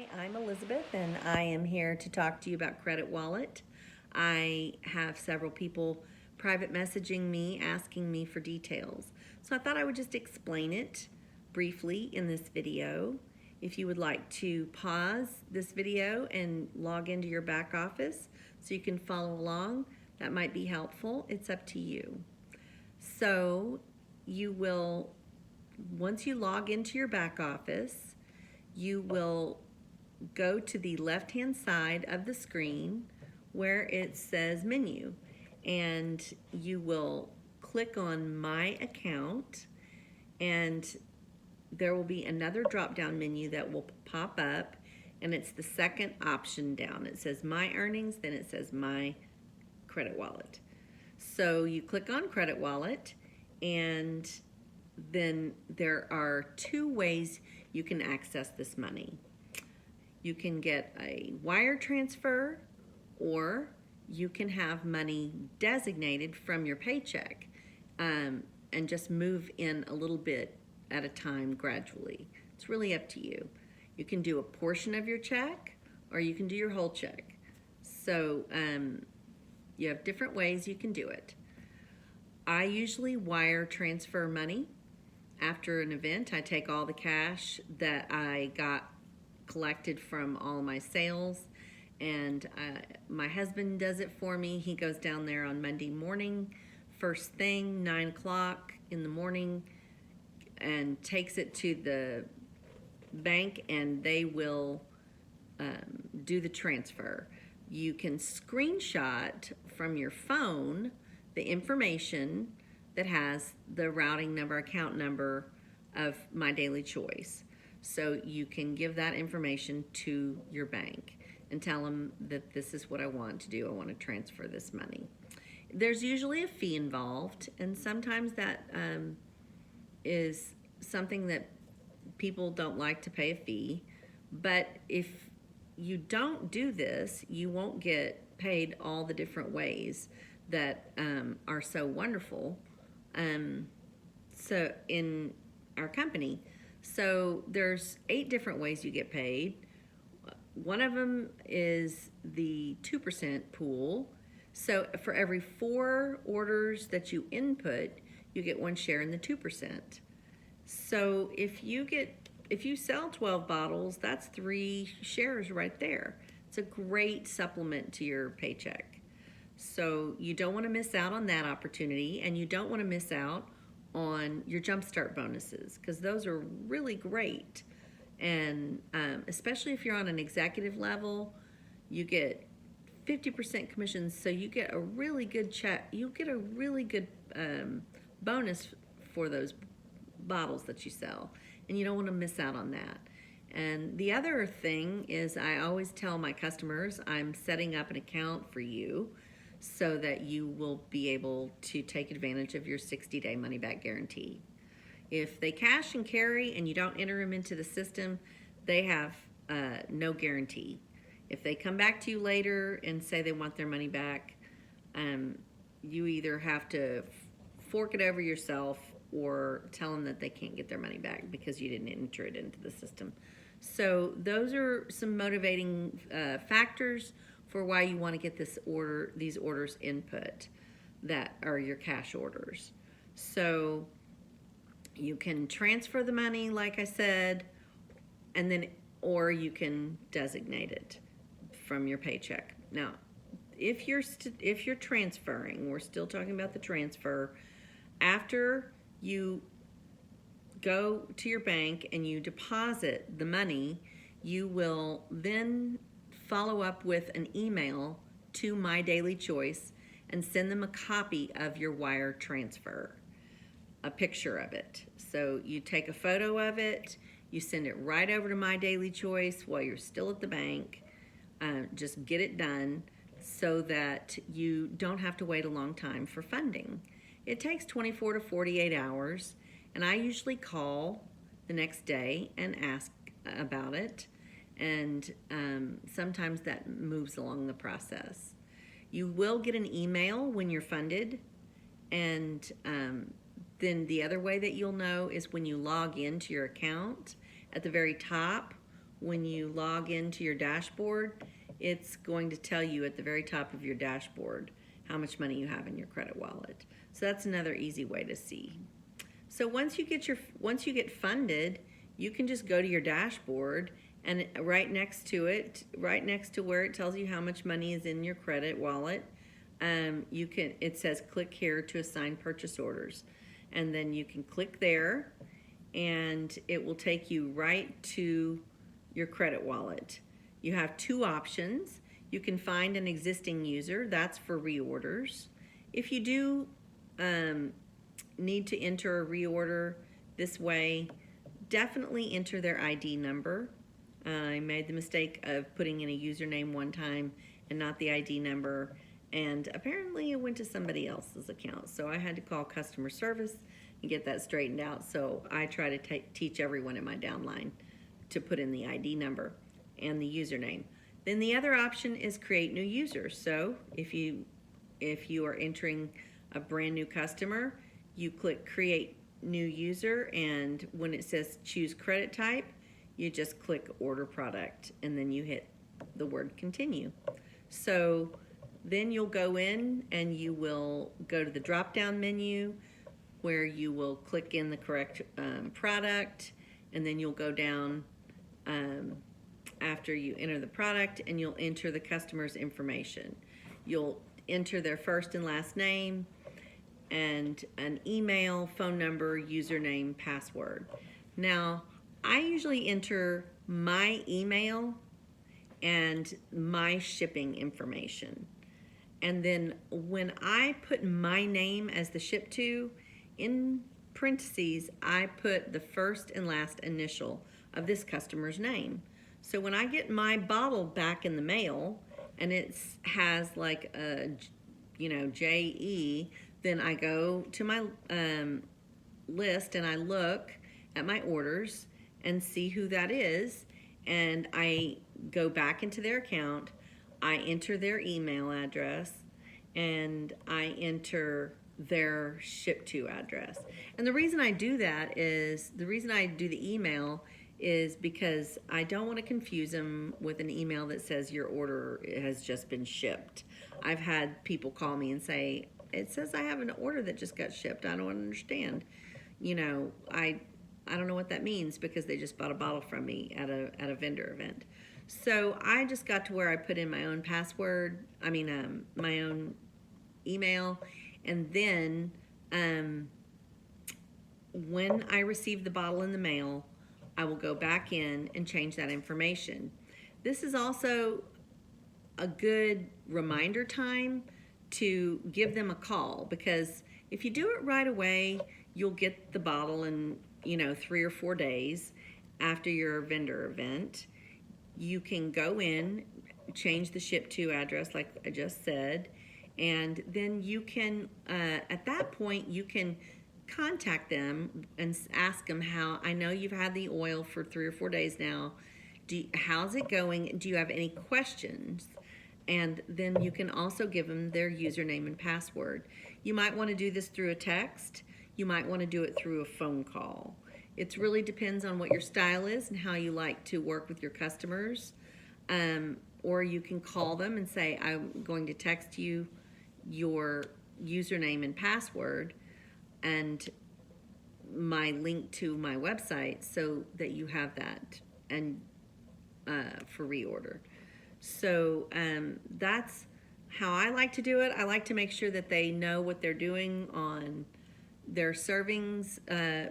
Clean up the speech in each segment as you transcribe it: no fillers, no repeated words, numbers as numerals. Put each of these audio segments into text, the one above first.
Hi, I'm Elizabeth, and I am here to talk to you about Credit Wallet. I have several people private messaging me asking me for details. So I thought I would just explain it briefly in this video. If you would like to pause this video and log into your back office so you can follow along, that might be helpful. It's up to you. So you will, once you log into your back office, you will go to the left-hand side of the screen where it says menu, and you will click on My Account, and there will be another drop-down menu that will pop up, and it's the second option down. It says My Earnings, then it says My Credit Wallet. So you click on Credit Wallet, and then there are two ways you can access this money. You can get a wire transfer, or you can have money designated from your paycheck and just move in a little bit at a time gradually. It's really up to you. You can do a portion of your check, or you can do your whole check. So you have different ways you can do it. I usually wire transfer money. After an event, I take all the cash that I got collected from all my sales, and my husband does it for me. He goes down there on Monday morning, first thing, 9 o'clock in the morning, and takes it to the bank, and they will do the transfer. You can screenshot from your phone the information that has the routing number, account number of MyDaily Choice. So you can give that information to your bank and tell them that this is what I want to do. I want to transfer this money. There's usually a fee involved, and sometimes that is something that people don't like to pay a fee. But if you don't do this, you won't get paid all the different ways that are so wonderful. So in our company, so there's 8 different ways you get paid. One of them is the 2% pool. So for every 4 orders that you input, you get 1 share in the 2%. So if you sell 12 bottles, that's 3 shares right there. It's a great supplement to your paycheck. So you don't want to miss out on that opportunity, and you don't want to miss out on your Jumpstart bonuses, because those are really great. And especially if you're on an executive level, you get 50% commissions, so you get a really good check. You get a really good bonus for those bottles that you sell, and you don't want to miss out on that. And the other thing is, I always tell my customers, I'm setting up an account for you so that you will be able to take advantage of your 60-day money-back guarantee. If they cash and carry and you don't enter them into the system, they have no guarantee. If they come back to you later and say they want their money back, you either have to fork it over yourself or tell them that they can't get their money back because you didn't enter it into the system. So those are some motivating factors for why you want to get these orders input that are your cash orders. So you can transfer the money, like I said, and then, or you can designate it from your paycheck. Now, if you're transferring, we're still talking about the transfer. After you go to your bank and you deposit the money, you will then follow up with an email to MyDaily Choice and send them a copy of your wire transfer, a picture of it. So you take a photo of it, you send it right over to MyDaily Choice while you're still at the bank. Just get it done so that you don't have to wait a long time for funding. It takes 24 to 48 hours, and I usually call the next day and ask about it. And sometimes that moves along the process. You will get an email when you're funded, and then the other way that you'll know is when you log into your account. At the very top when you log into your dashboard, it's going to tell you at the very top of your dashboard how much money you have in your credit wallet. So that's another easy way to see. So once you get funded, you can just go to your dashboard, and right next to it, right next to where it tells you how much money is in your credit wallet, it says click here to assign purchase orders, and then you can click there, and it will take you right to your credit wallet. You have two options. You can find an existing user, that's for reorders. If you do need to enter a reorder this way, definitely enter their ID number. I made the mistake of putting in a username one time and not the ID number, and apparently it went to somebody else's account, so I had to call customer service and get that straightened out. So I try to teach everyone in my downline to put in the ID number and the username. Then the other option is create new users. So if you are entering a brand new customer, you click create new user, and when it says choose credit type, you just click order product, and then you hit the word continue. So then you'll go in and you will go to the drop down menu where you will click in the correct product, and then you'll go down after you enter the product, and you'll enter the customer's information. You'll enter their first and last name, and an email, phone number, username, password. Now, I usually enter my email and my shipping information. And then when I put my name as the ship to, in parentheses, I put the first and last initial of this customer's name. So when I get my bottle back in the mail and it has like a, JE, then I go to my list and I look at my orders and see who that is, and I go back into their account, I enter their email address, and I enter their ship to address. And the reason I do that is, the reason I do the email is because I don't want to confuse them with an email that says your order has just been shipped. I've had people call me and say, it says I have an order that just got shipped. I don't understand. I don't know what that means because they just bought a bottle from me at a vendor event. So I just got to where I put in my own password, my own email, and then when I receive the bottle in the mail, I will go back in and change that information. This is also a good reminder time to give them a call, because if you do it right away, you'll get the bottle in 3 or 4 days after your vendor event. You can go in, change the ship to address like I just said, and then you can at that point you can contact them and ask them how, I know you've had the oil for 3 or 4 days now, how's it going, do you have any questions? And then you can also give them their username and password. You might want to do this through a text. You might want to do it through a phone call. It really depends on what your style is and how you like to work with your customers. Or you can call them and say, I'm going to text you your username and password and my link to my website so that you have that and for reorder. So that's how I like to do it. I like to make sure that they know what they're doing on their servings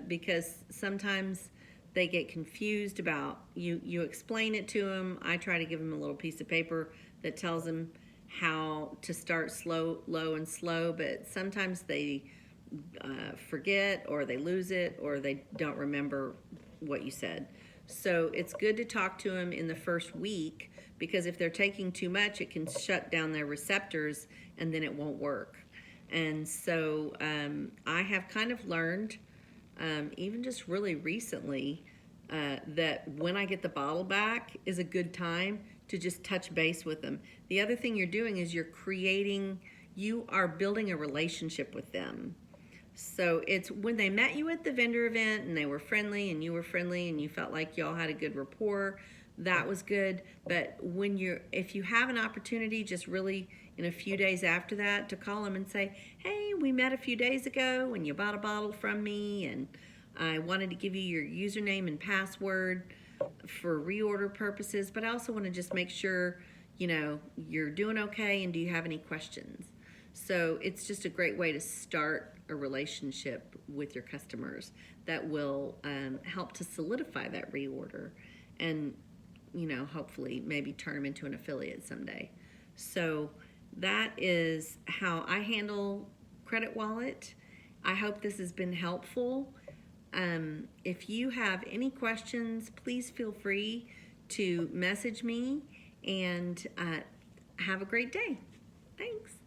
because sometimes they get confused about, you explain it to them. I try to give them a little piece of paper that tells them how to start low and slow, but sometimes they forget, or they lose it, or they don't remember what you said. So it's good to talk to them in the first week, because if they're taking too much, it can shut down their receptors and then it won't work. And so I have kind of learned, even just really recently, that when I get the bottle back is a good time to just touch base with them. The other thing you're doing is you are building a relationship with them. So it's when they met you at the vendor event and they were friendly and you were friendly and you felt like y'all had a good rapport, that was good. But if you have an opportunity, just really in a few days after that, to call them and say, hey, we met a few days ago and you bought a bottle from me, and I wanted to give you your username and password for reorder purposes, but I also want to just make sure, you're doing okay, and do you have any questions? So it's just a great way to start a relationship with your customers that will help to solidify that reorder, and hopefully maybe turn them into an affiliate someday. So that is how I handle Credit Wallet. I hope this has been helpful. If you have any questions, please feel free to message me, and have a great day. Thanks.